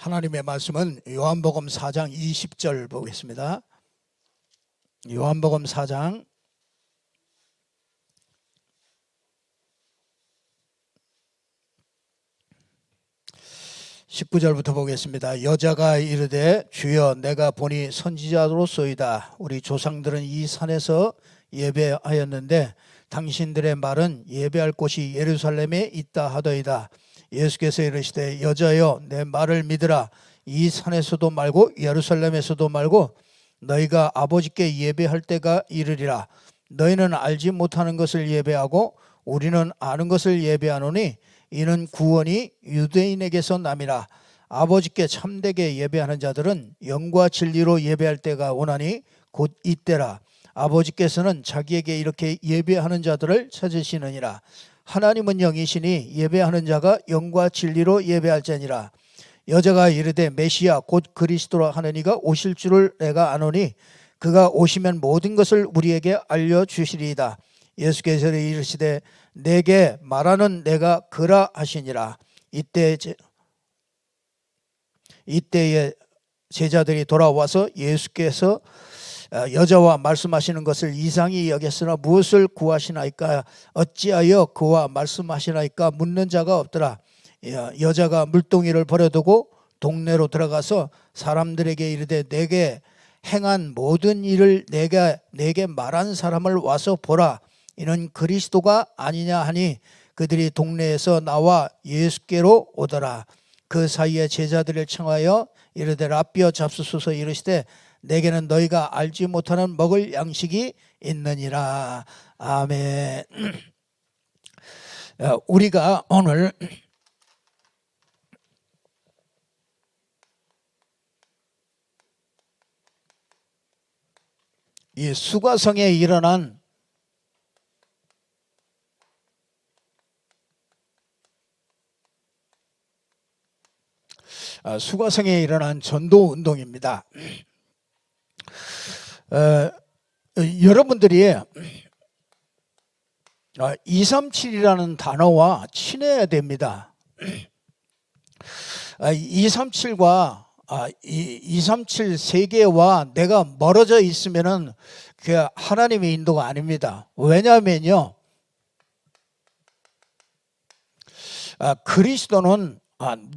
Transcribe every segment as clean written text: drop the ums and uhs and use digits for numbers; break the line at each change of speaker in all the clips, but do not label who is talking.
하나님의 말씀은 요한복음 4장 20절 보겠습니다. 요한복음 4장 19절부터 보겠습니다. 여자가 이르되 주여 내가 보니 선지자로소이다. 우리 조상들은 이 산에서 예배하였는데 당신들의 말은 예배할 곳이 예루살렘에 있다 하더이다. 예수께서 이르시되 여자여 내 말을 믿으라. 이 산에서도 말고 예루살렘에서도 말고 너희가 아버지께 예배할 때가 이르리라. 너희는 알지 못하는 것을 예배하고 우리는 아는 것을 예배하노니 이는 구원이 유대인에게서 남이라. 아버지께 참되게 예배하는 자들은 영과 진리로 예배할 때가 오나니 곧 이때라. 아버지께서는 자기에게 이렇게 예배하는 자들을 찾으시느니라. 하나님은 영이시니 예배하는 자가 영과 진리로 예배할지니라. 여자가 이르되 메시아 곧 그리스도라 하는 이가 오실 줄을 내가 아노니 그가 오시면 모든 것을 우리에게 알려주시리이다. 예수께서 이르시되 내게 말하는 내가 그라 하시니라. 이때에 제자들이 돌아와서 예수께서 여자와 말씀하시는 것을 이상히 여겼으나 무엇을 구하시나이까 어찌하여 그와 말씀하시나이까 묻는 자가 없더라. 여자가 물동이를 버려두고 동네로 들어가서 사람들에게 이르되 내게 행한 모든 일을 내게 말한 사람을 와서 보라. 이는 그리스도가 아니냐 하니 그들이 동네에서 나와 예수께로 오더라. 그 사이에 제자들을 청하여 이르되 라삐어 잡수소서. 이르시되 내게는 너희가 알지 못하는 먹을 양식이 있느니라. 아멘. 우리가 오늘 이 수가성에 일어난 전도 운동입니다. 여러분들이 237이라는 단어와 친해야 됩니다. 237과 237 세계와 내가 멀어져 있으면은 그 하나님의 인도가 아닙니다. 왜냐하면요, 그리스도는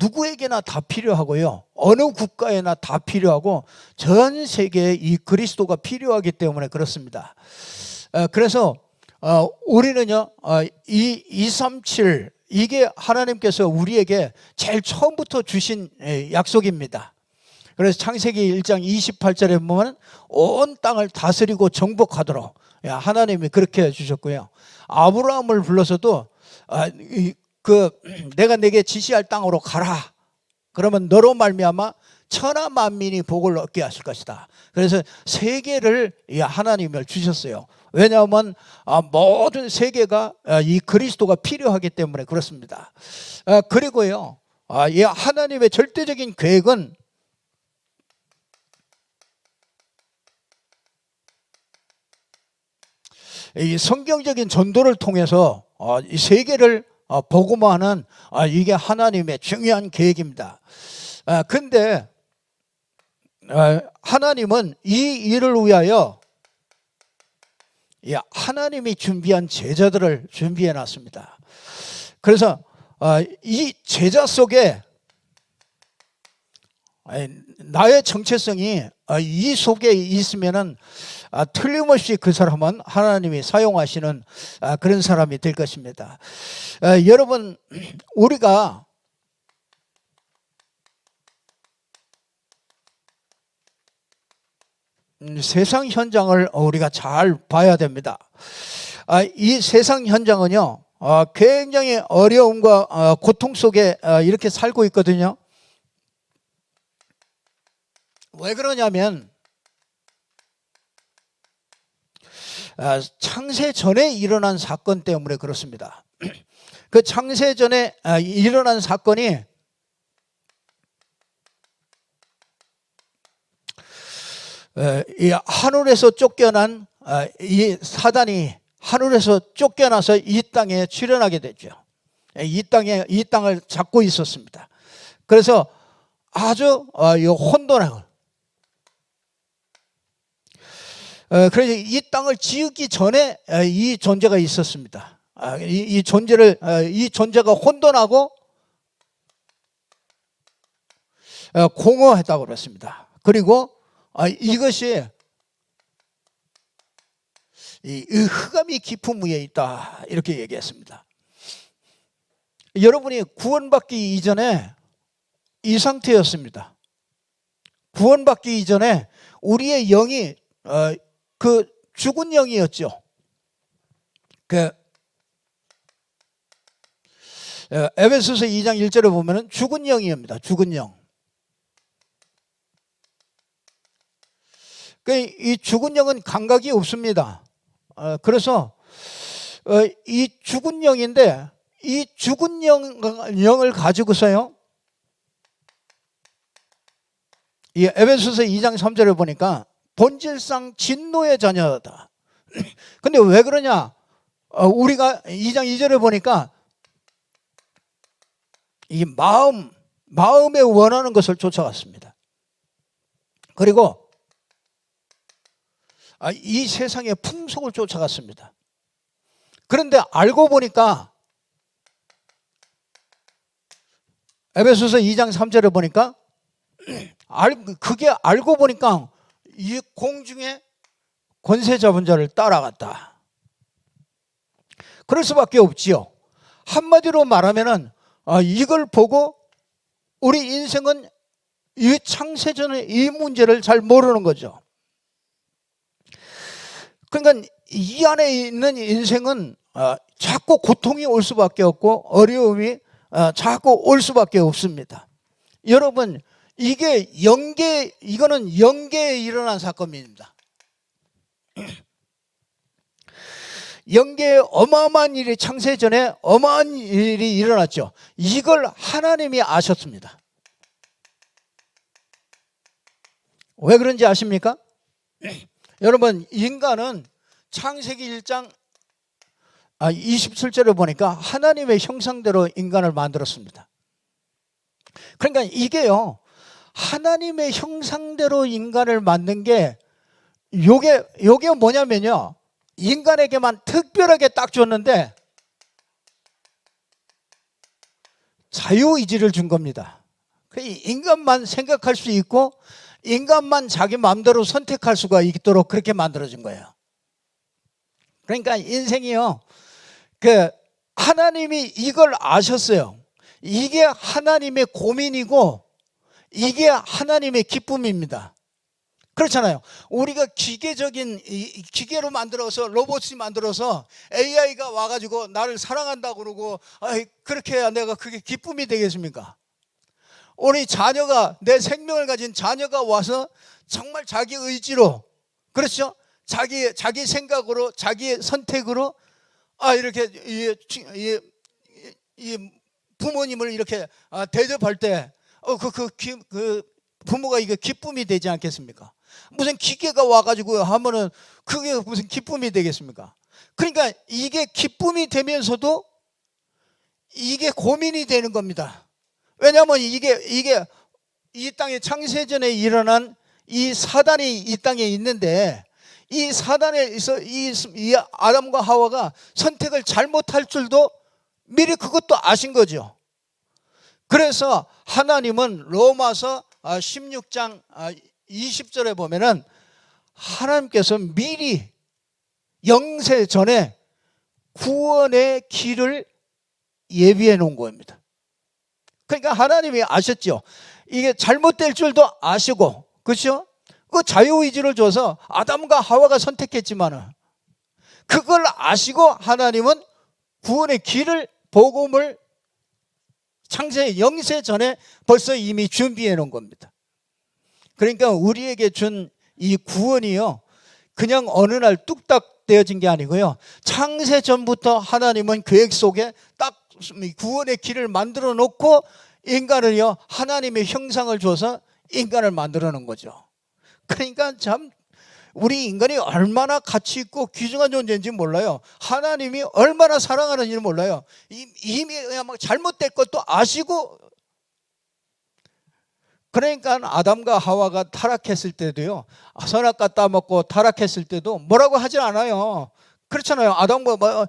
누구에게나 다 필요하고요, 어느 국가에나 다 필요하고 전 세계에 이 그리스도가 필요하기 때문에 그렇습니다. 그래서 우리는요, 이 237 이게 하나님께서 우리에게 제일 처음부터 주신 약속입니다. 그래서 창세기 1장 28절에 보면 온 땅을 다스리고 정복하도록 하나님이 그렇게 해주셨고요. 아브라함을 불러서도 내가 내게 지시할 땅으로 가라. 그러면 너로 말미암아 천하 만민이 복을 얻게 하실 것이다. 그래서 세계를 하나님을 주셨어요. 왜냐하면 모든 세계가 이 그리스도가 필요하기 때문에 그렇습니다. 그리고요, 이 하나님의 절대적인 계획은 이 성경적인 전도를 통해서 이 세계를 복음화하는 이게 하나님의 중요한 계획입니다. 근데 하나님은 이 일을 위하여 하나님이 준비한 제자들을 준비해 놨습니다. 그래서 이 제자 속에 나의 정체성이 이 속에 있으면은 틀림없이 그 사람은 하나님이 사용하시는 그런 사람이 될 것입니다. 여러분, 우리가 세상 현장을 우리가 잘 봐야 됩니다. 이 세상 현장은요, 굉장히 어려움과 고통 속에 이렇게 살고 있거든요. 왜 그러냐면 창세 전에 일어난 사건 때문에 그렇습니다. 그 창세 전에 일어난 사건이 이 하늘에서 쫓겨난 이 사단이 하늘에서 쫓겨나서 이 땅에 출현하게 됐죠. 이 땅을 잡고 있었습니다. 그래서 아주 이 혼돈을 그래서 이 땅을 지었기 전에 이 존재가 있었습니다. 이 존재가 혼돈하고 공허했다고 그랬습니다. 그리고 이것이 이 흑암이 깊은 위에 있다 이렇게 얘기했습니다. 여러분이 구원받기 이전에 이 상태였습니다. 구원받기 이전에 우리의 영이 그 죽은 영이었죠. 에베소서 2장 1절에 보면은 죽은 영이입니다. 죽은 영. 이 죽은 영은 감각이 없습니다. 그래서 이 죽은 영인데 이 죽은 영을 가지고서요. 이 에베소서 2장 3절에 보니까 본질상 진노의 자녀다. 근데 왜 그러냐? 우리가 2장 2절에 보니까 이 마음에 원하는 것을 쫓아갔습니다. 그리고 이 세상의 풍속을 쫓아갔습니다. 그런데 알고 보니까 에베소서 2장 3절에 보니까 그게 알고 보니까 이 공중에 권세 잡은 자를 따라갔다. 그럴 수밖에 없지요. 한마디로 말하면은 이걸 보고 우리 인생은 이 창세전의 이 문제를 잘 모르는 거죠. 그러니까 이 안에 있는 인생은 자꾸 고통이 올 수밖에 없고 어려움이 자꾸 올 수밖에 없습니다. 여러분, 이거는 영계에 일어난 사건입니다. 영계에 어마어마한 일이 창세전에 어마어마한 일이 일어났죠. 이걸 하나님이 아셨습니다. 왜 그런지 아십니까? 여러분, 인간은 창세기 1장 27절에 보니까 하나님의 형상대로 인간을 만들었습니다. 그러니까 이게요, 하나님의 형상대로 인간을 만든 게 요게 뭐냐면요, 인간에게만 특별하게 딱 줬는데 자유의지를 준 겁니다. 인간만 생각할 수 있고 인간만 자기 마음대로 선택할 수가 있도록 그렇게 만들어진 거예요. 그러니까 인생이요, 하나님이 이걸 아셨어요. 이게 하나님의 고민이고 이게 하나님의 기쁨입니다. 그렇잖아요. 우리가 기계로 만들어서 로봇이 만들어서 AI가 와가지고 나를 사랑한다고 그러고 그렇게 해야 내가 그게 기쁨이 되겠습니까? 우리 자녀가, 내 생명을 가진 자녀가 와서 정말 자기 의지로, 그렇죠? 자기 생각으로, 자기의 선택으로 이렇게 이 부모님을 이렇게 대접할 때 그 부모가 이게 기쁨이 되지 않겠습니까? 무슨 기계가 와가지고 하면은 그게 무슨 기쁨이 되겠습니까? 그러니까 이게 기쁨이 되면서도 이게 고민이 되는 겁니다. 왜냐하면 이게 이 땅의 창세전에 일어난 이 사단이 이 땅에 있는데 이 사단에서 이 아담과 하와가 선택을 잘못할 줄도 미리 그것도 아신 거죠. 그래서 하나님은 로마서 16장 20절에 보면은 하나님께서 미리 영세 전에 구원의 길을 예비해 놓은 겁니다. 그러니까 하나님이 아셨죠. 이게 잘못될 줄도 아시고, 그렇죠? 그 자유의지를 줘서 아담과 하와가 선택했지만은 그걸 아시고 하나님은 구원의 길을, 복음을 창세 영세 전에 벌써 이미 준비해 놓은 겁니다. 그러니까 우리에게 준 이 구원이요, 그냥 어느 날 뚝딱 되어진 게 아니고요, 창세 전부터 하나님은 계획 속에 딱 구원의 길을 만들어 놓고 인간을요, 하나님의 형상을 줘서 인간을 만들어 놓은 거죠. 그러니까 참 우리 인간이 얼마나 가치 있고 귀중한 존재인지 몰라요. 하나님이 얼마나 사랑하는지 몰라요. 이미 막 잘못될 것도 아시고 그러니까 아담과 하와가 타락했을 때도요, 선악과 따먹고 타락했을 때도 뭐라고 하지 않아요. 그렇잖아요. 아담과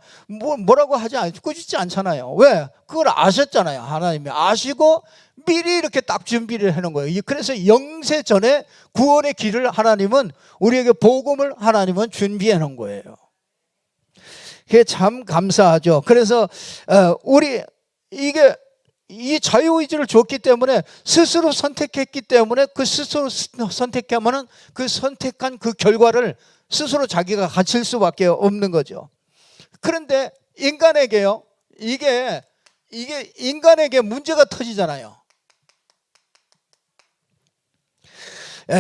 뭐라고 하지 꾸짖지 않잖아요. 왜? 그걸 아셨잖아요. 하나님이 아시고 미리 이렇게 딱 준비를 해놓은 거예요. 그래서 영세 전에 구원의 길을 하나님은, 우리에게 복음을 하나님은 준비해 놓은 거예요. 그게 참 감사하죠. 그래서 우리 이게 이 자유의지를 줬기 때문에, 스스로 선택했기 때문에, 그 스스로 선택하면은 그 선택한 그 결과를 스스로 자기가 가질 수밖에 없는 거죠. 그런데 인간에게요, 이게 인간에게 문제가 터지잖아요.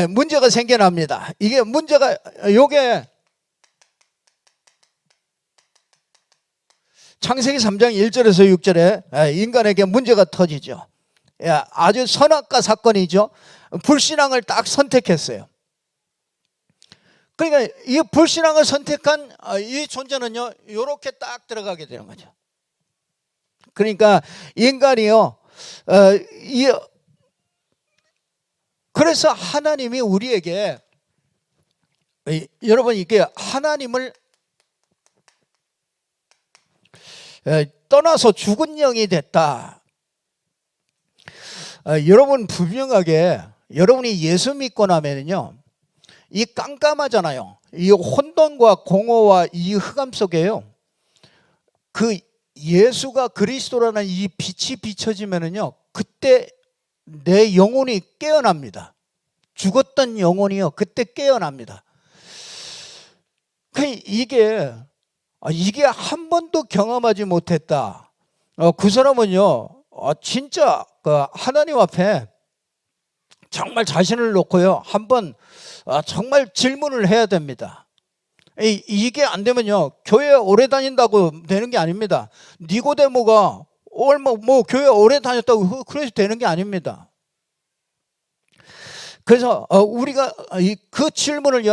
문제가 생겨납니다. 이게 문제가, 요게 창세기 3장 1절에서 6절에 인간에게 문제가 터지죠. 아주 선악과 사건이죠. 불신앙을 딱 선택했어요. 그러니까 이 불신앙을 선택한 이 존재는요, 이렇게 딱 들어가게 되는 거죠. 그러니까 인간이요, 그래서 하나님이 우리에게, 여러분, 이게 하나님을 떠나서 죽은 영이 됐다. 여러분, 분명하게 여러분이 예수 믿고 나면요, 이 깜깜하잖아요. 이 혼돈과 공허와 이 흑암 속에요, 그 예수가 그리스도라는 이 빛이 비춰지면은요, 그때 내 영혼이 깨어납니다. 죽었던 영혼이요, 그때 깨어납니다. 이게 한 번도 경험하지 못했다. 그 사람은요, 진짜 그 하나님 앞에 정말 자신을 놓고요, 한번 정말 질문을 해야 됩니다. 이게 안 되면요, 교회 오래 다닌다고 되는 게 아닙니다. 니고데모가 교회 오래 다녔다고 그래서 되는 게 아닙니다. 그래서 우리가 그 질문을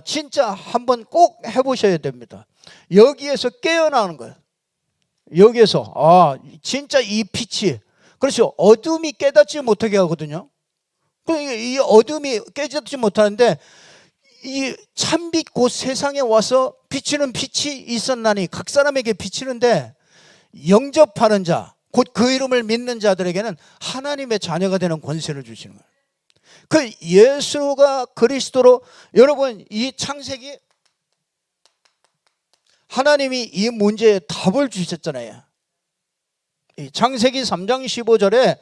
진짜 한번 꼭 해보셔야 됩니다. 여기에서 깨어나는 거예요. 여기에서 진짜 이 빛이, 그렇죠, 어둠이 깨닫지 못하게 하거든요. 이 어둠이 깨닫지 못하는데, 이 참빛 곧 세상에 와서 비치는 빛이 있었나니, 각 사람에게 비치는데, 영접하는 자, 곧 그 이름을 믿는 자들에게는 하나님의 자녀가 되는 권세를 주시는 거예요. 그 예수가 그리스도로, 여러분, 이 창세기, 하나님이 이 문제에 답을 주셨잖아요. 이 창세기 3장 15절에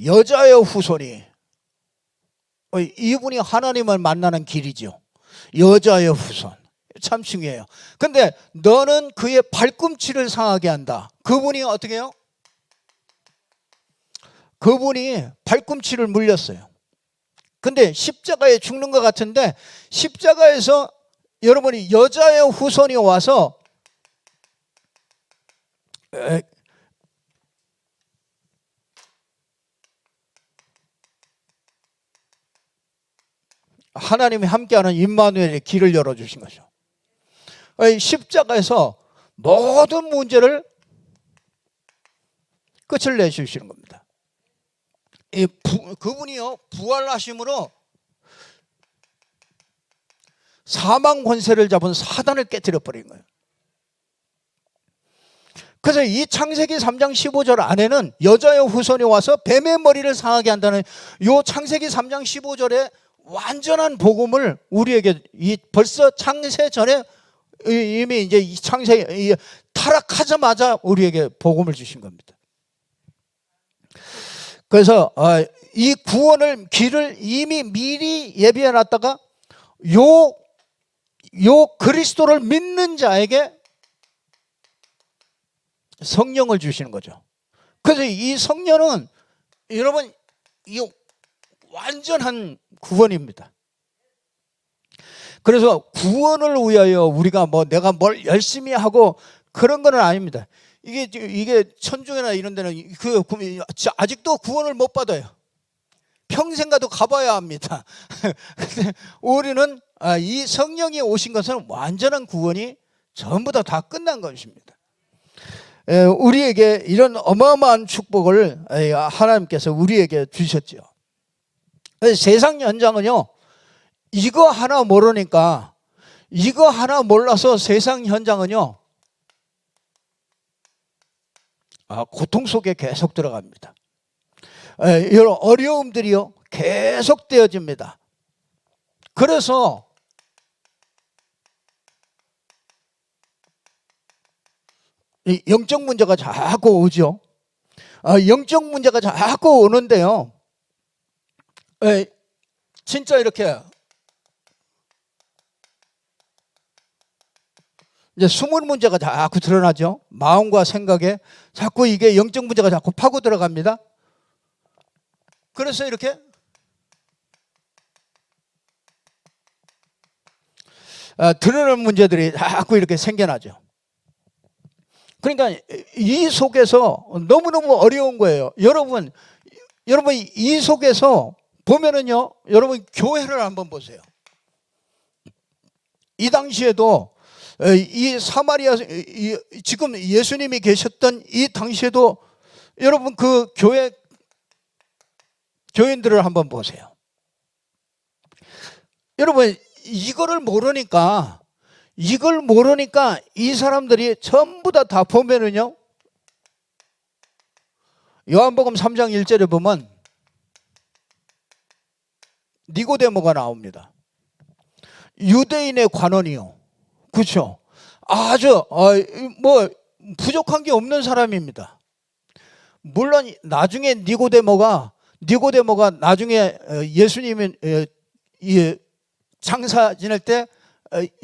여자의 후손이, 이분이 하나님을 만나는 길이죠. 여자의 후손, 참 중요해요. 근데 너는 그의 발꿈치를 상하게 한다. 그분이 어떻게 해요? 그분이 발꿈치를 물렸어요. 근데 십자가에 죽는 것 같은데, 십자가에서 여러분이 여자의 후손이 와서 하나님이 함께하는 임마누엘의 길을 열어주신 거죠. 십자가에서 모든 문제를 끝을 내주시는 겁니다. 그분이요, 부활하심으로 사망 권세를 잡은 사단을 깨뜨려 버린 거예요. 그래서 이 창세기 3장 15절 안에는 여자의 후손이 와서 뱀의 머리를 상하게 한다는 이 창세기 3장 15절에 완전한 복음을 우리에게 벌써 창세 전에 이미 이제 이 창세 타락하자마자 우리에게 복음을 주신 겁니다. 그래서 이 구원을 길을 이미 미리 예비해 놨다가 요 그리스도를 믿는 자에게 성령을 주시는 거죠. 그래서 이 성령은 여러분 이 완전한 구원입니다. 그래서 구원을 위하여 우리가 내가 뭘 열심히 하고 그런 건 아닙니다. 이게 천주교나 이런 데는 아직도 구원을 못 받아요. 평생 가도 가봐야 합니다. 근데 우리는 이 성령이 오신 것은 완전한 구원이 전부 다 끝난 것입니다. 우리에게 이런 어마어마한 축복을 하나님께서 우리에게 주셨죠. 세상 현장은요, 이거 하나 모르니까, 이거 하나 몰라서 세상 현장은요, 고통 속에 계속 들어갑니다. 이런 어려움들이요, 계속 되어집니다. 그래서 이 영적 문제가 자꾸 오죠. 영적 문제가 자꾸 오는데요, 진짜 이렇게 이제 숨은 문제가 자꾸 드러나죠. 마음과 생각에 자꾸 이게 영적 문제가 자꾸 파고 들어갑니다. 그래서 이렇게 드러나는 문제들이 자꾸 이렇게 생겨나죠. 그러니까 이 속에서 너무너무 어려운 거예요. 여러분 이 속에서 보면은요, 여러분 교회를 한번 보세요. 이 당시에도 이 사마리아, 지금 예수님이 계셨던 이 당시에도 여러분 그 교인들을 한번 보세요. 여러분 이걸 모르니까 이 사람들이 전부 다 보면은요, 요한복음 3장 1절에 보면 니고데모가 나옵니다. 유대인의 관원이요. 그렇죠. 아주 뭐 부족한 게 없는 사람입니다. 물론 나중에 니고데모가 나중에 예수님이 장사 지낼 때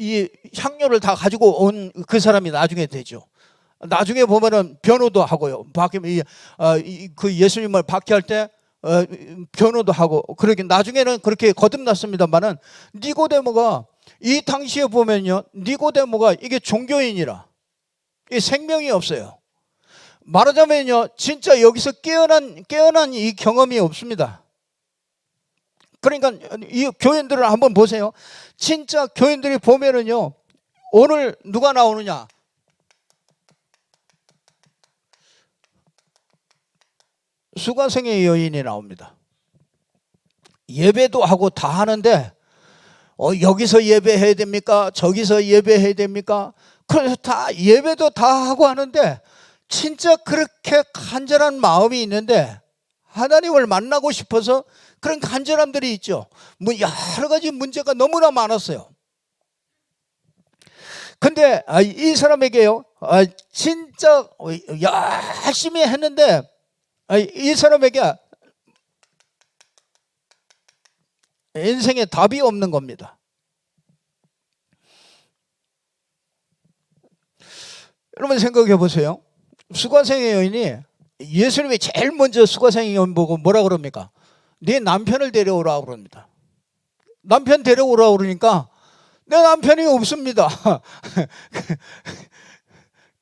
이 향료를 다 가지고 온 그 사람이 나중에 되죠. 나중에 보면은 변호도 하고요. 그 예수님을 박해할 때 변호도 하고, 그렇게 나중에는 그렇게 거듭났습니다만은, 니고데모가 이 당시에 보면요, 니고데모가 이게 종교인이라 이 생명이 없어요. 말하자면요, 진짜 여기서 깨어난 이 경험이 없습니다. 그러니까 이 교인들을 한번 보세요. 진짜 교인들이 보면은요, 오늘 누가 나오느냐? 수가성의 여인이 나옵니다. 예배도 하고 다 하는데 여기서 예배해야 됩니까? 저기서 예배해야 됩니까? 그래서 다 예배도 다 하고 하는데, 진짜 그렇게 간절한 마음이 있는데 하나님을 만나고 싶어서 그런 간절함들이 있죠. 뭐 여러 가지 문제가 너무나 많았어요. 근데 이 사람에게요, 진짜 열심히 했는데 이 사람에게 인생에 답이 없는 겁니다. 여러분 생각해 보세요. 수가성의 여인이, 예수님이 제일 먼저 수가성의 여인 보고 뭐라 그럽니까? 네 남편을 데려오라 그럽니다. 남편 데려오라 그러니까 내 남편이 없습니다.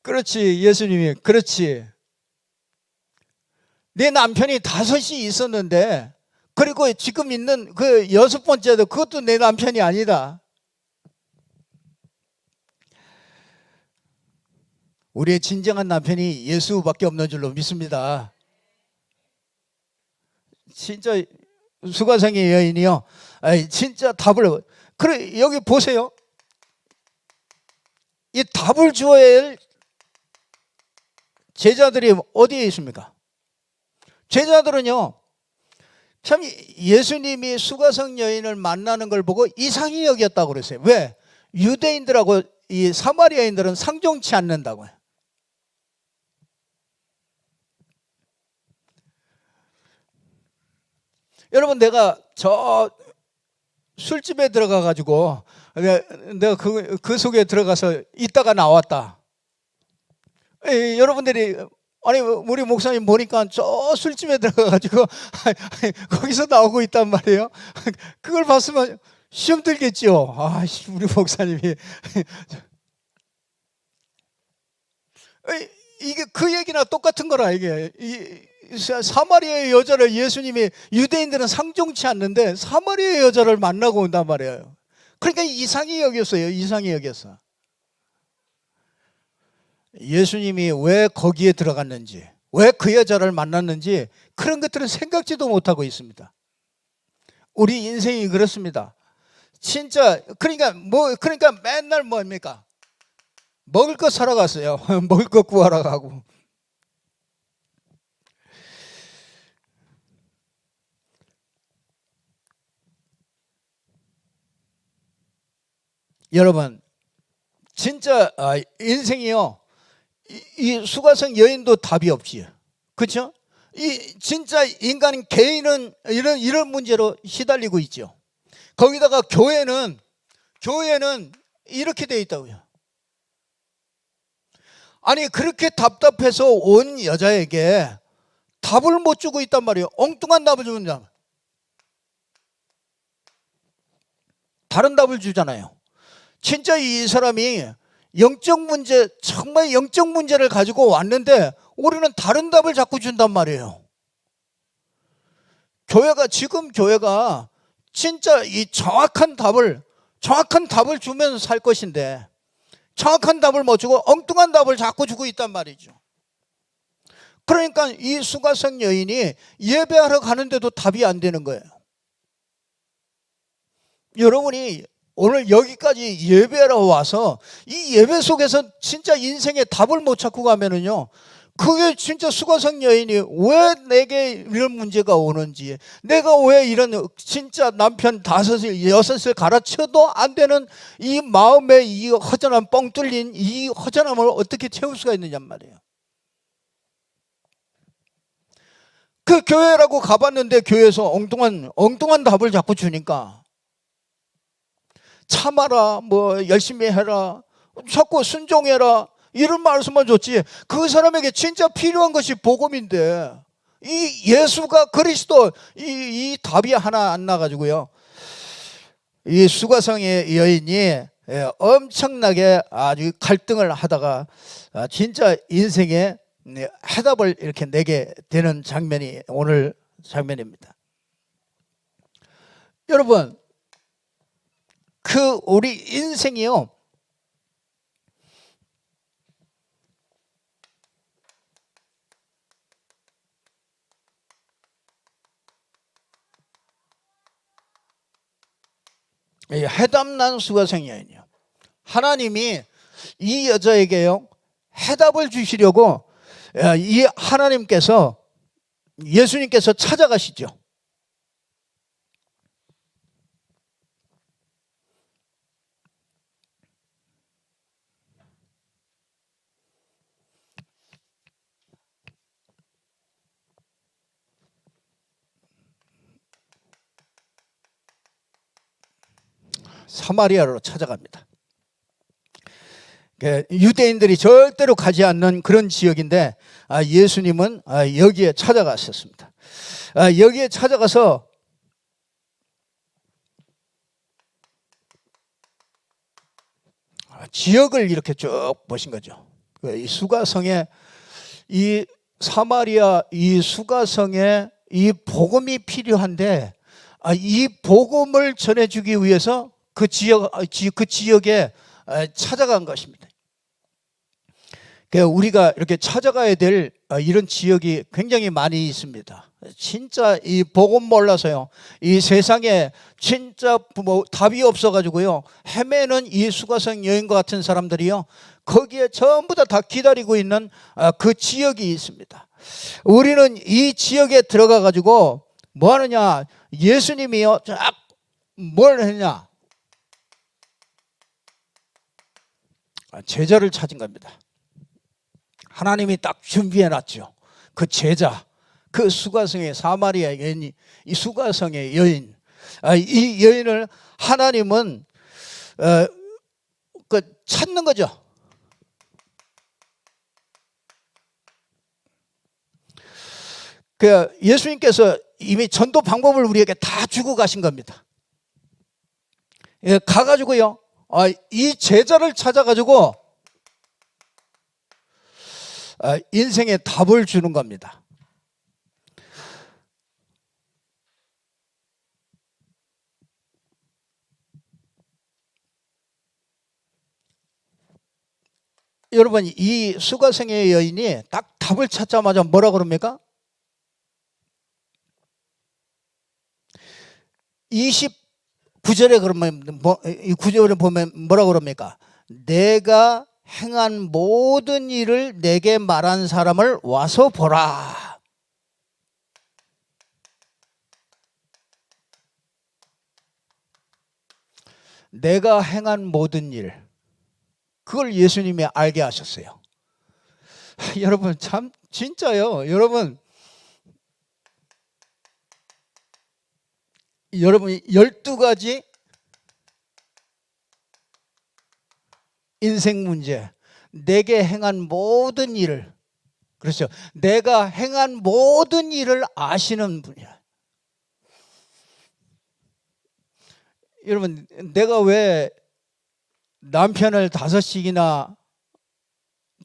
그렇지, 예수님이 그렇지. 내 남편이 5이 있었는데, 그리고 지금 있는 그 6번째도 그것도 내 남편이 아니다. 우리의 진정한 남편이 예수밖에 없는 줄로 믿습니다. 진짜 수가성의 여인이요, 진짜 답을, 그래 여기 보세요. 이 답을 주어야 할 제자들이 어디에 있습니까? 제자들은요, 참 예수님이 수가성 여인을 만나는 걸 보고 이상히 여겼다고 그랬어요. 왜? 유대인들하고 이 사마리아인들은 상종치 않는다고요. 여러분, 내가 저 술집에 들어가 가지고 내가 그 속에 들어가서 있다가 나왔다. 여러분들이, 아니 우리 목사님 보니까 저 술집에 들어가 가지고 거기서 나오고 있단 말이에요. 그걸 봤으면 시험 들겠죠. 우리 목사님이 이게 그 얘기나 똑같은 거라. 이게 사마리아의 여자를 예수님이, 유대인들은 상종치 않는데 사마리아의 여자를 만나고 온단 말이에요. 그러니까 이상히 여겼어요. 이상히 여겼어. 예수님이 왜 거기에 들어갔는지, 왜 그 여자를 만났는지 그런 것들은 생각지도 못하고 있습니다. 우리 인생이 그렇습니다. 진짜 그러니까 맨날 뭡니까? 먹을 거 사러 갔어요. 먹을 거 구하러 가고. 여러분, 진짜 인생이요. 이 수가성 여인도 답이 없지요. 그렇죠? 이 진짜 인간 개인은 이런 문제로 시달리고 있죠. 거기다가 교회는 이렇게 돼 있다고요. 아니 그렇게 답답해서 온 여자에게 답을 못 주고 있단 말이에요. 엉뚱한 답을 주는 다른 답을 주잖아요. 진짜 이 사람이 영적 문제, 정말 영적 문제를 가지고 왔는데 우리는 다른 답을 자꾸 준단 말이에요. 지금 교회가 진짜 이 정확한 답을 주면 살 것인데 정확한 답을 못 주고 엉뚱한 답을 자꾸 주고 있단 말이죠. 그러니까 이 수가성 여인이 예배하러 가는데도 답이 안 되는 거예요. 여러분이 오늘 여기까지 예배하러 와서 이 예배 속에서 진짜 인생의 답을 못 찾고 가면은요, 그게 진짜 수가성 여인이 왜 내게 이런 문제가 오는지, 내가 왜 이런 진짜 남편 5을 6을 갈아쳐도 안 되는 이 마음의 이 허전함, 뻥 뚫린 이 허전함을 어떻게 채울 수가 있느냐 말이에요. 그 교회라고 가봤는데 교회에서 엉뚱한 답을 자꾸 주니까 참아라, 뭐 열심히 해라, 자꾸 순종해라 이런 말씀만 줬지 그 사람에게 진짜 필요한 것이 복음인데 이 예수가 그리스도 이 답이 하나 안 나가지고요. 이 수가성의 여인이 엄청나게 아주 갈등을 하다가 진짜 인생에 해답을 이렇게 내게 되는 장면이 오늘 장면입니다. 여러분, 우리 인생이요. 해답난 수가성 여인이요. 하나님이 이 여자에게요 해답을 주시려고 이 하나님께서 예수님께서 찾아가시죠. 사마리아로 찾아갑니다. 유대인들이 절대로 가지 않는 그런 지역인데 예수님은 여기에 찾아갔었습니다. 여기에 찾아가서 지역을 이렇게 쭉 보신 거죠. 이 수가성에 이 사마리아 이 수가성에 이 복음이 필요한데 이 복음을 전해주기 위해서 그 지역에 찾아간 것입니다. 우리가 이렇게 찾아가야 될 이런 지역이 굉장히 많이 있습니다. 진짜 이 복음 몰라서요, 이 세상에 진짜 뭐 답이 없어가지고요 헤매는 이 수가성 여인과 같은 사람들이요 거기에 전부 다 기다리고 있는 그 지역이 있습니다. 우리는 이 지역에 들어가 가지고 뭐 하느냐, 예수님이요 쫙 뭘 했냐, 제자를 찾은 겁니다. 하나님이 딱 준비해 놨죠. 그 제자, 그 수가성의 사마리아 여인, 이 수가성의 여인, 이 여인을 하나님은 찾는 거죠. 예수님께서 이미 전도 방법을 우리에게 다 주고 가신 겁니다. 가가지고요, 이 제자를 찾아가지고 인생의 답을 주는 겁니다. 여러분 이 수가성의 여인이 딱 답을 찾자마자 뭐라 그럽니까? 29절에 그러면 이 9절에 보면 뭐라 그럽니까? 내가 행한 모든 일을 내게 말한 사람을 와서 보라. 내가 행한 모든 일, 그걸 예수님이 알게 하셨어요. 여러분 참 진짜요. 여러분 12가지 인생 문제, 내게 행한 모든 일을, 그렇죠, 내가 행한 모든 일을 아시는 분이야. 여러분 내가 왜 남편을 5씩이나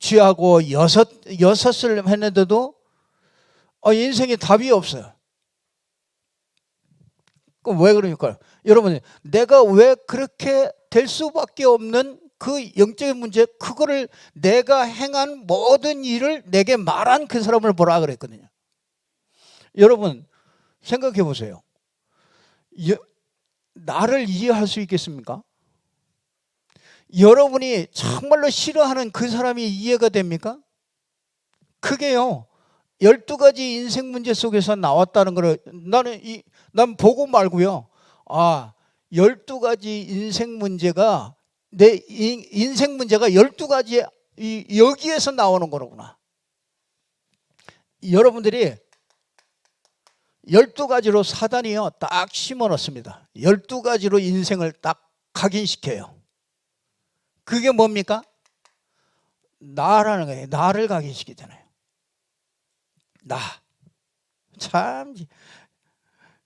취하고 여섯을 했는데도 인생에 답이 없어요. 그럼 왜 그러니까요? 여러분 내가 왜 그렇게 될 수밖에 없는 그 영적인 문제, 그거를 내가 행한 모든 일을 내게 말한 그 사람을 보라 그랬거든요. 여러분 생각해 보세요. 나를 이해할 수 있겠습니까? 여러분이 정말로 싫어하는 그 사람이 이해가 됩니까? 그게요 12가지 인생 문제 속에서 나왔다는 거를 난 보고 말고요, 12가지 인생 문제가, 내 인생 문제가 12가지 여기에서 나오는 거구나. 여러분들이 12가지로 사단이요 딱 심어놓습니다. 12가지로 인생을 딱 각인시켜요. 그게 뭡니까? 나라는 거예요. 나를 각인시키잖아요. 나. 참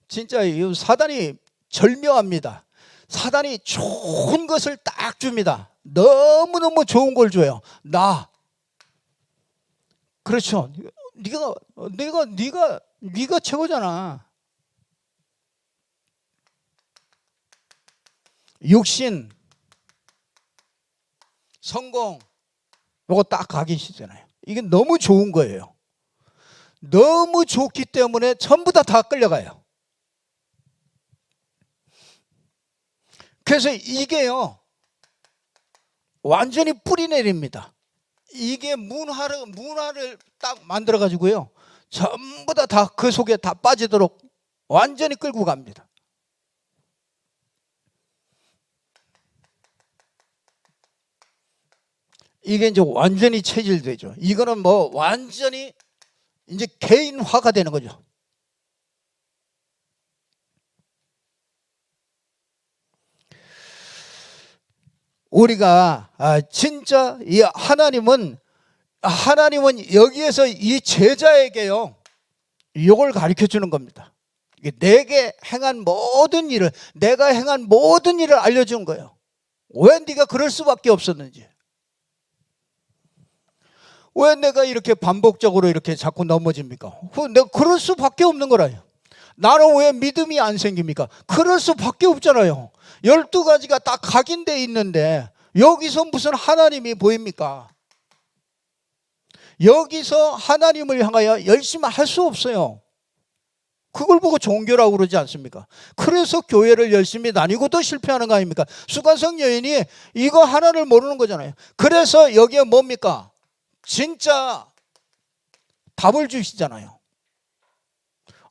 진짜 사단이 절묘합니다. 사단이 좋은 것을 딱 줍니다. 너무너무 좋은 걸 줘요. 나. 그렇죠. 네가 최고잖아. 육신, 성공, 요거 딱 각인시잖아요. 이게 너무 좋은 거예요. 너무 좋기 때문에 전부 다 끌려가요. 그래서 이게요 완전히 뿌리 내립니다. 이게 문화를 딱 만들어 가지고요 전부 다 그 속에 다 빠지도록 완전히 끌고 갑니다. 이게 이제 완전히 체질되죠. 이거는 뭐 완전히 이제 개인화가 되는 거죠. 우리가 진짜 이 하나님은 여기에서 이 제자에게요 이걸 가르쳐 주는 겁니다. 내게 행한 모든 일을, 내가 행한 모든 일을 알려준 거예요. 왜 네가 그럴 수밖에 없었는지, 왜 내가 이렇게 반복적으로 이렇게 자꾸 넘어집니까? 내가 그럴 수밖에 없는 거라요. 나는 왜 믿음이 안 생깁니까? 그럴 수밖에 없잖아요. 12가지가 다 각인되어 있는데 여기서 무슨 하나님이 보입니까? 여기서 하나님을 향하여 열심히 할 수 없어요. 그걸 보고 종교라고 그러지 않습니까? 그래서 교회를 열심히 다니고도 실패하는 거 아닙니까? 수가성 여인이 이거 하나를 모르는 거잖아요. 그래서 여기에 뭡니까? 진짜 답을 주시잖아요.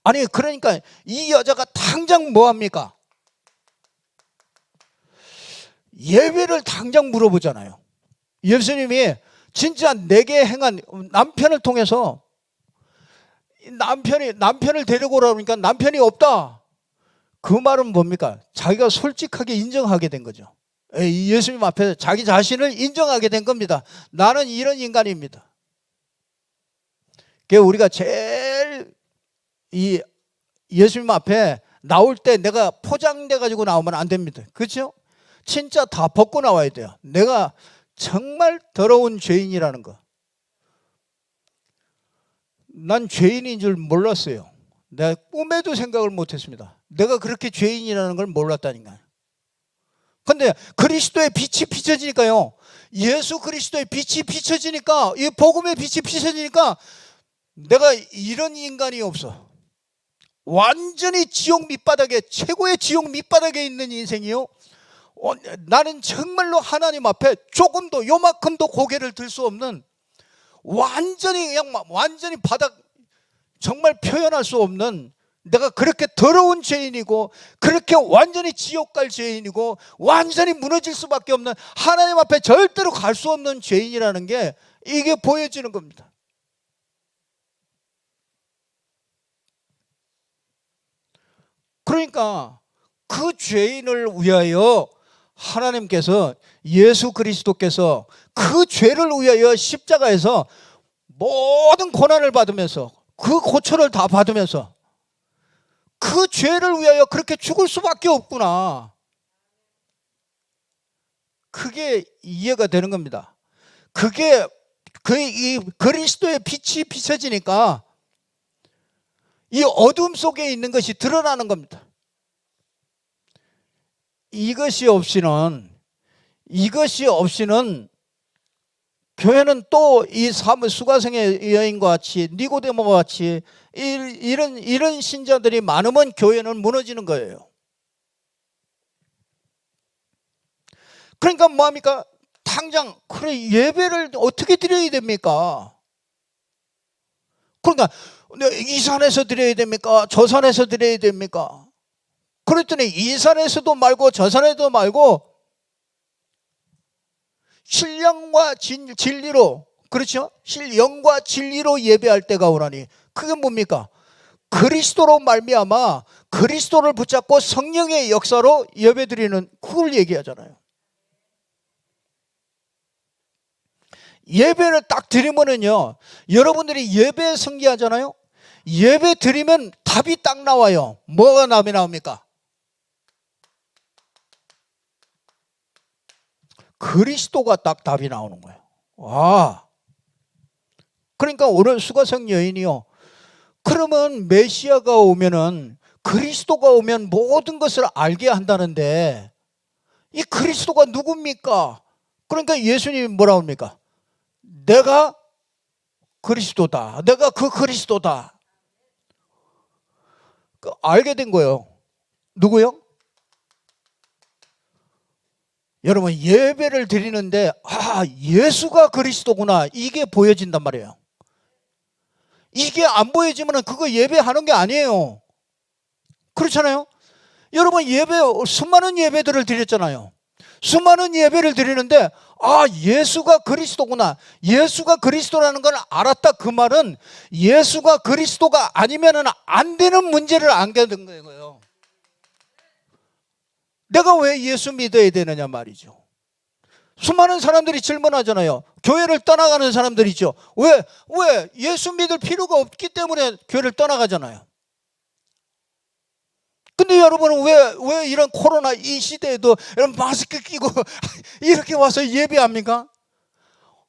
아니 그러니까 이 여자가 당장 뭐합니까? 예배를 당장 물어보잖아요. 예수님이 진짜 내게 행한, 남편을 통해서 남편을 데리고 오라 그러니까 남편이 없다. 그 말은 뭡니까? 자기가 솔직하게 인정하게 된 거죠. 예수님 앞에서 자기 자신을 인정하게 된 겁니다. 나는 이런 인간입니다. 그래서 우리가 제일 이 예수님 앞에 나올 때 내가 포장돼 가지고 나오면 안 됩니다. 그렇죠? 진짜 다 벗고 나와야 돼요. 내가 정말 더러운 죄인이라는 거. 난 죄인인 줄 몰랐어요. 내가 꿈에도 생각을 못했습니다. 내가 그렇게 죄인이라는 걸 몰랐다니까요. 근데 그리스도의 빛이 비춰지니까요. 예수 그리스도의 빛이 비춰지니까, 이 복음의 빛이 비춰지니까 내가 이런 인간이 없어. 완전히 지옥 밑바닥에, 최고의 지옥 밑바닥에 있는 인생이요. 나는 정말로 하나님 앞에 조금도 요만큼도 고개를 들 수 없는, 완전히 그냥 완전히 바닥, 정말 표현할 수 없는, 내가 그렇게 더러운 죄인이고 그렇게 완전히 지옥 갈 죄인이고 완전히 무너질 수밖에 없는, 하나님 앞에 절대로 갈 수 없는 죄인이라는 게 이게 보여지는 겁니다. 그러니까 그 죄인을 위하여 하나님께서, 예수 그리스도께서 그 죄를 위하여 십자가에서 모든 고난을 받으면서, 그 고초를 다 받으면서 그 죄를 위하여 그렇게 죽을 수밖에 없구나. 그게 이해가 되는 겁니다. 그게 이 그리스도의 빛이 비춰지니까 이 어둠 속에 있는 것이 드러나는 겁니다. 이것이 없이는 교회는 또 이 수가성의 여인과 같이, 니고데모와 같이 이런 신자들이 많으면 교회는 무너지는 거예요. 그러니까 뭐합니까? 당장 그래, 예배를 어떻게 드려야 됩니까? 그러니까 이 산에서 드려야 됩니까? 저 산에서 드려야 됩니까? 그랬더니 이 산에서도 말고 저 산에도 말고 신령과 진리로, 그렇죠? 영과 진리로 예배할 때가 오라니. 그게 뭡니까? 그리스도로 말미암아 그리스도를 붙잡고 성령의 역사로 예배드리는, 그걸 얘기하잖아요. 예배를 딱 드리면은요, 여러분들이 예배 성기하잖아요. 예배 드리면 답이 딱 나와요. 뭐가 답이 나옵니까? 그리스도가 딱 답이 나오는 거예요. 와. 그러니까 오늘 수가성 여인이요, 그러면 메시아가 오면은, 그리스도가 오면 모든 것을 알게 한다는데 이 그리스도가 누굽니까? 그러니까 예수님이 뭐라고 합니까? 내가 그리스도다. 내가 그 그리스도다. 알게 된 거예요. 누구요? 여러분, 예배를 드리는데 예수가 그리스도구나, 이게 보여진단 말이에요. 이게 안 보여지면 그거 예배하는 게 아니에요. 그렇잖아요. 여러분, 수많은 예배들을 드렸잖아요. 수많은 예배를 드리는데 예수가 그리스도구나, 예수가 그리스도라는 걸 알았다. 그 말은 예수가 그리스도가 아니면 안 되는 문제를 안게 된 거예요. 내가 왜 예수 믿어야 되느냐 말이죠. 수많은 사람들이 질문하잖아요. 교회를 떠나가는 사람들이 있죠. 왜 예수 믿을 필요가 없기 때문에 교회를 떠나가잖아요. 근데 여러분은 왜 이런 코로나 이 시대에도 이런 마스크 끼고 이렇게 와서 예배합니까?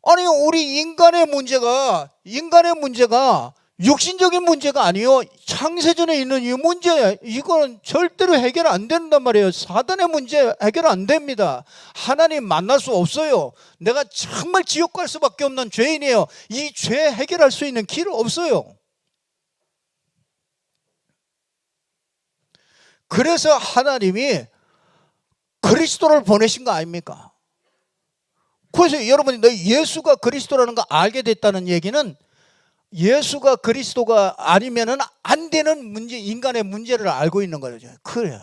아니, 우리 인간의 문제가 육신적인 문제가 아니에요. 창세전에 있는 이 문제, 이거는 절대로 해결 안 된단 말이에요. 사단의 문제 해결 안 됩니다. 하나님 만날 수 없어요. 내가 정말 지옥 갈 수밖에 없는 죄인이에요. 이 죄 해결할 수 있는 길 없어요. 그래서 하나님이 그리스도를 보내신 거 아닙니까? 그래서 여러분이 예수가 그리스도라는 거 알게 됐다는 얘기는 예수가 그리스도가 아니면은 안 되는 문제, 인간의 문제를 알고 있는 거죠. 그래요.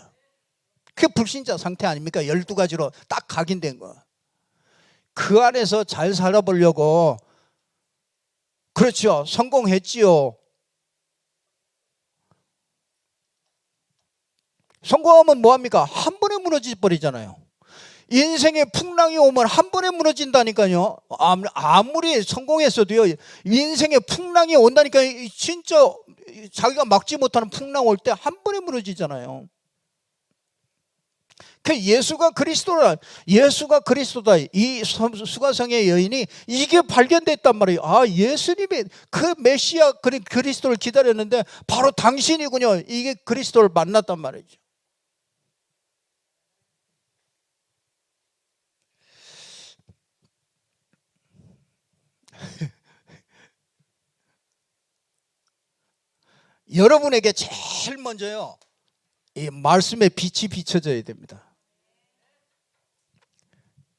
그게 불신자 상태 아닙니까? 12가지로 딱 각인된 거. 그 안에서 잘 살아보려고, 그렇죠, 성공했지요. 성공하면 뭐합니까? 한 번에 무너져 버리잖아요. 인생의 풍랑이 오면 한 번에 무너진다니까요. 아무리 성공했어도요, 인생의 풍랑이 온다니까. 진짜 자기가 막지 못하는 풍랑 올 때 한 번에 무너지잖아요. 그 예수가 그리스도다, 이 수가성의 여인이 이게 발견됐단 말이에요. 예수님이 그 메시아 그리스도를 기다렸는데 바로 당신이군요. 이게 그리스도를 만났단 말이죠. 여러분에게 제일 먼저요, 이 말씀의 빛이 비춰져야 됩니다.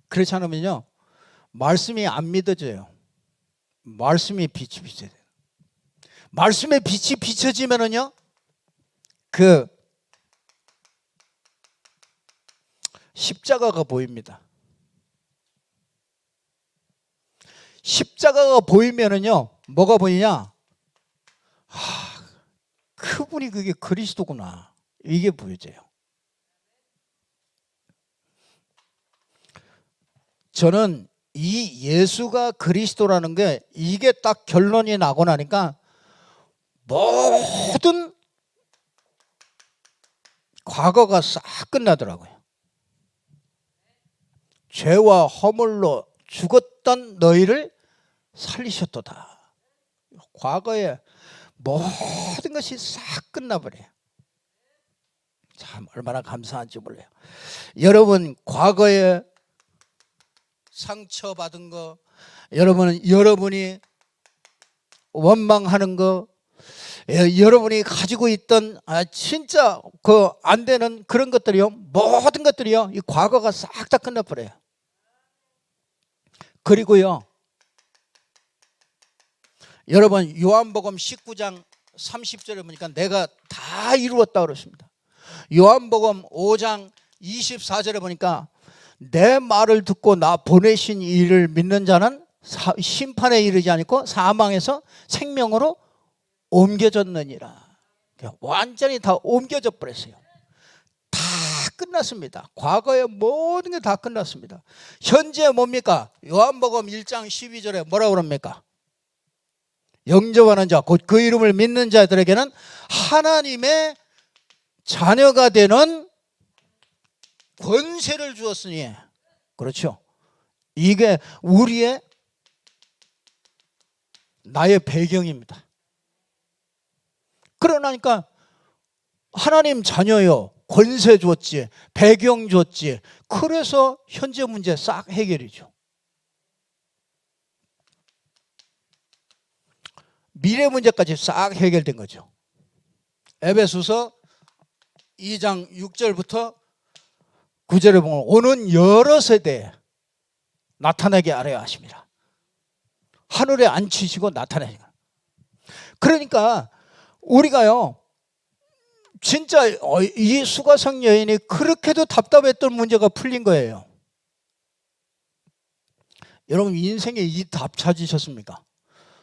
그렇지 않으면요, 말씀이 안 믿어져요. 말씀이 빛이 비춰져야 돼요. 말씀의 빛이 비춰지면은요, 그 십자가가 보입니다. 십자가가 보이면은요, 뭐가 보이냐? 그분이 그게 그리스도구나, 이게 보여져요. 저는 이 예수가 그리스도라는 게 이게 딱 결론이 나고 나니까 모든 과거가 싹 끝나더라고요. 죄와 허물로 죽었던 너희를 살리셨도다. 과거에 모든 것이 싹 끝나버려요. 참 얼마나 감사한지 몰라요. 여러분, 과거에 상처받은 거, 여러분이 원망하는 거, 여러분이 가지고 있던 진짜 그 안 되는 그런 것들이요, 모든 것들이요, 이 과거가 싹 다 끝나버려요. 그리고요, 여러분, 요한복음 19장 30절에 보니까 내가 다 이루었다 그렇습니다. 요한복음 5장 24절에 보니까 내 말을 듣고 나 보내신 이를 믿는 자는 심판에 이르지 않고 사망에서 생명으로 옮겨졌느니라. 완전히 다 옮겨져 버렸어요. 다 끝났습니다. 과거의 모든 게 다 끝났습니다. 현재 뭡니까? 요한복음 1장 12절에 뭐라고 그럽니까? 영접하는 자, 곧 그 이름을 믿는 자들에게는 하나님의 자녀가 되는 권세를 주었으니. 그렇죠. 이게 우리의 나의 배경입니다. 그러니까 하나님 자녀요, 권세 줬지, 배경 줬지. 그래서 현재 문제 싹 해결이죠. 미래 문제까지 싹 해결된 거죠. 에베소서 2장 6절부터 9절에 보면 오는 여러 세대에 나타나게 하려 하십니다. 하늘에 앉히시고 나타내시고. 그러니까 우리가요, 진짜 이 수가성 여인이 그렇게도 답답했던 문제가 풀린 거예요. 여러분, 인생에 이 답 찾으셨습니까?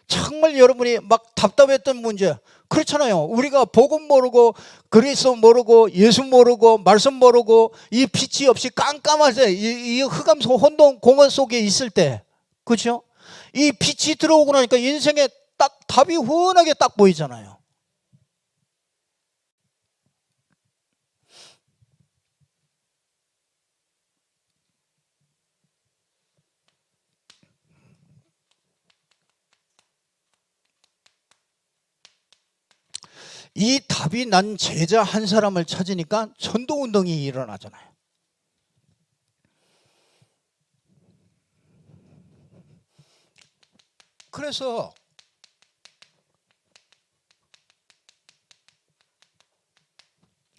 정말 여러분이 막 답답했던 문제, 그렇잖아요. 우리가 복음 모르고 그리스도 모르고 예수 모르고 말씀 모르고 이 빛이 없이 깜깜할 때, 이 흑암 속 혼돈 공허 속에 있을 때, 그렇죠? 이 빛이 들어오고 나니까 인생에 딱 답이 훤하게 딱 보이잖아요. 이 답이 난 제자 한 사람을 찾으니까 전도운동이 일어나잖아요. 그래서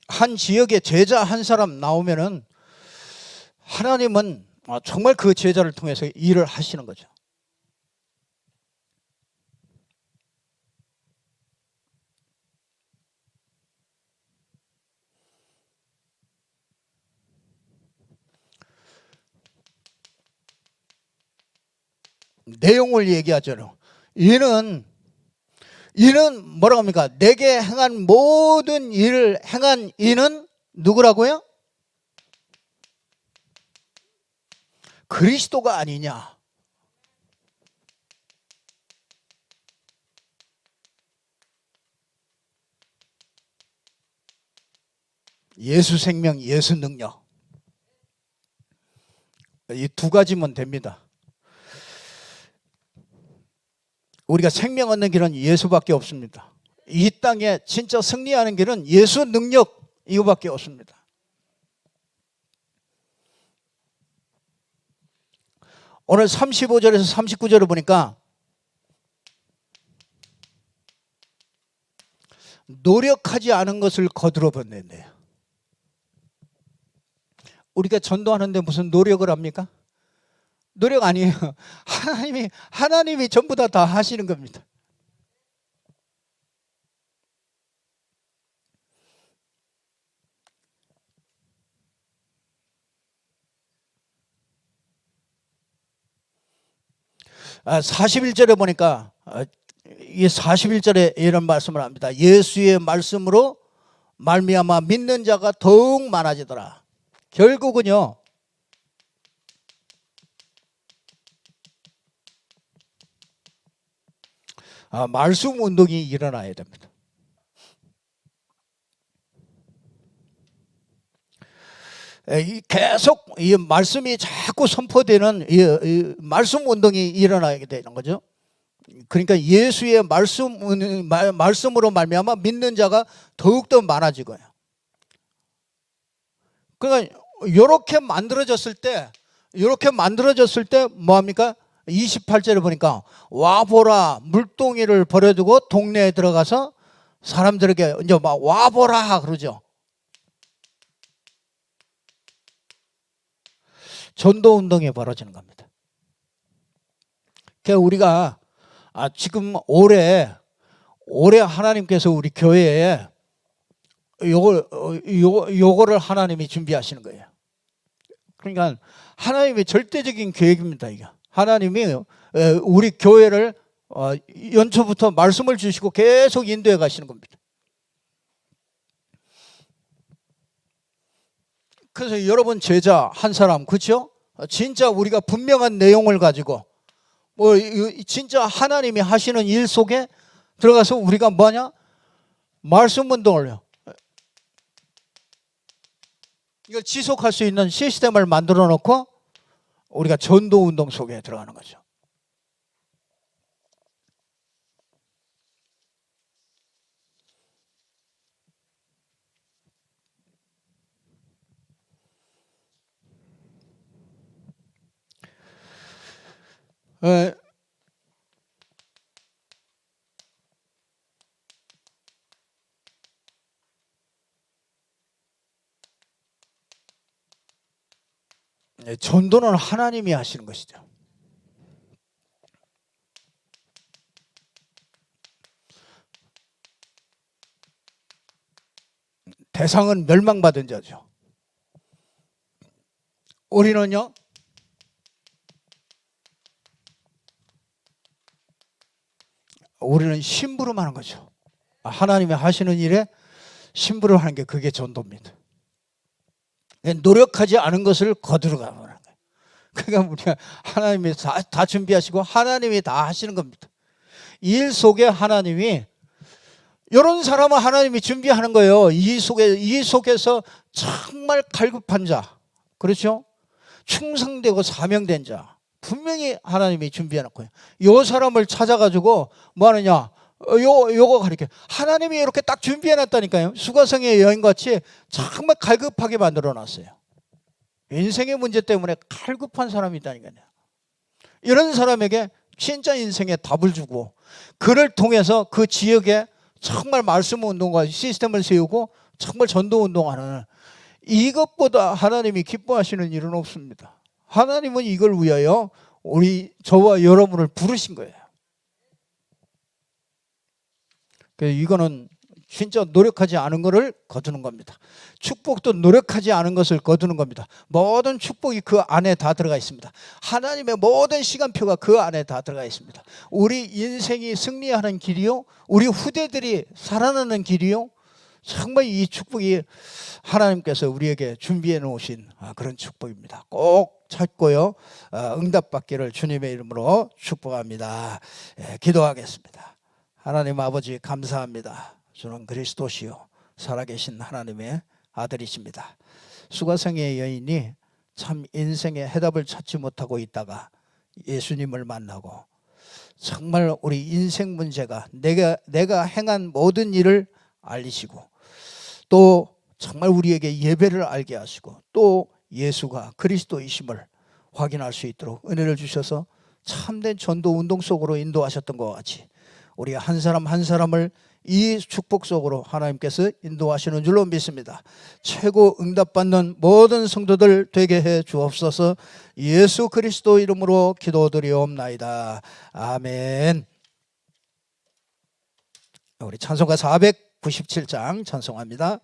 한 지역에 제자 한 사람 나오면은 하나님은 정말 그 제자를 통해서 일을 하시는 거죠. 내용을 얘기하잖아요. 이는 뭐라고 합니까? 내게 행한 모든 일을 행한 이는 누구라고요? 그리스도가 아니냐. 예수 생명, 예수 능력. 이 두 가지면 됩니다. 우리가 생명 얻는 길은 예수밖에 없습니다. 이 땅에 진짜 승리하는 길은 예수 능력, 이거밖에 없습니다. 오늘 35절에서 39절을 보니까 노력하지 않은 것을 거두어 본댄대요. 우리가 전도하는데 무슨 노력을 합니까? 노력 아니에요. 하나님이 전부 다 하시는 겁니다. 아, 41절에 보니까 이 41절에 이런 말씀을 합니다. 예수의 말씀으로 말미암아 믿는 자가 더욱 많아지더라. 결국은요, 말씀 운동이 일어나야 됩니다. 계속 이 말씀이 자꾸 선포되는 이 말씀 운동이 일어나게 되는 거죠. 그러니까 예수의 말씀으로 말미암아 믿는 자가 더욱더 많아지고요. 그러니까 이렇게 만들어졌을 때 뭐합니까? 28절에 보니까 와보라, 물동이를 버려두고 동네에 들어가서 사람들에게 이제 막 와보라 그러죠. 전도 운동이 벌어지는 겁니다. 그러니까 우리가 지금 올해 하나님께서 우리 교회에 요거를 하나님이 준비하시는 거예요. 그러니까 하나님의 절대적인 계획입니다. 이게 하나님이 우리 교회를 연초부터 말씀을 주시고 계속 인도해 가시는 겁니다. 그래서 여러분 제자 한 사람, 그렇죠? 진짜 우리가 분명한 내용을 가지고 진짜 하나님이 하시는 일 속에 들어가서 우리가 뭐냐? 말씀 운동을요. 이걸 지속할 수 있는 시스템을 만들어 놓고 우리가 전도 운동 속에 들어가는 거죠. 전도는 하나님이 하시는 것이죠. 대상은 멸망받은 자죠. 우리는요, 우리는 심부름 하는 거죠. 하나님이 하시는 일에 심부름 하는 게 그게 전도입니다. 노력하지 않은 것을 거두러 가는 거예요. 그러니까 우리가 하나님이 다 준비하시고 하나님이 다 하시는 겁니다. 일 속에 하나님이 이런 사람은 하나님이 준비하는 거예요. 이 속에서 정말 갈급한 자, 그렇죠? 충성되고 사명된 자, 분명히 하나님이 준비해놓고요. 이 사람을 찾아가지고 뭐 하느냐? 요거 가르쳐. 하나님이 이렇게 딱 준비해놨다니까요. 수가성의 여인같이 정말 갈급하게 만들어놨어요. 인생의 문제 때문에 갈급한 사람이 있다니까요. 이런 사람에게 진짜 인생의 답을 주고 그를 통해서 그 지역에 정말 말씀 운동과 시스템을 세우고 정말 전도 운동하는, 이것보다 하나님이 기뻐하시는 일은 없습니다. 하나님은 이걸 위하여 저와 여러분을 부르신 거예요. 그래서 이거는 진짜 노력하지 않은 것을 거두는 겁니다. 축복도 노력하지 않은 것을 거두는 겁니다. 모든 축복이 그 안에 다 들어가 있습니다. 하나님의 모든 시간표가 그 안에 다 들어가 있습니다. 우리 인생이 승리하는 길이요, 우리 후대들이 살아나는 길이요, 정말 이 축복이 하나님께서 우리에게 준비해 놓으신 그런 축복입니다. 꼭 찾고요, 응답받기를 주님의 이름으로 축복합니다. 기도하겠습니다. 하나님 아버지 감사합니다. 주는 그리스도시요 살아계신 하나님의 아들이십니다. 수가성의 여인이 참 인생의 해답을 찾지 못하고 있다가 예수님을 만나고 정말 우리 인생 문제가 내가 행한 모든 일을 알리시고 또 정말 우리에게 예배를 알게 하시고 또 예수가 그리스도이심을 확인할 수 있도록 은혜를 주셔서 참된 전도 운동 속으로 인도하셨던 것 같이 우리 한 사람 한 사람을 이 축복 속으로 하나님께서 인도하시는 줄로 믿습니다. 최고 응답받는 모든 성도들 되게 해 주옵소서. 예수 그리스도 이름으로 기도드리옵나이다. 아멘. 우리 찬송가 497장 찬송합니다.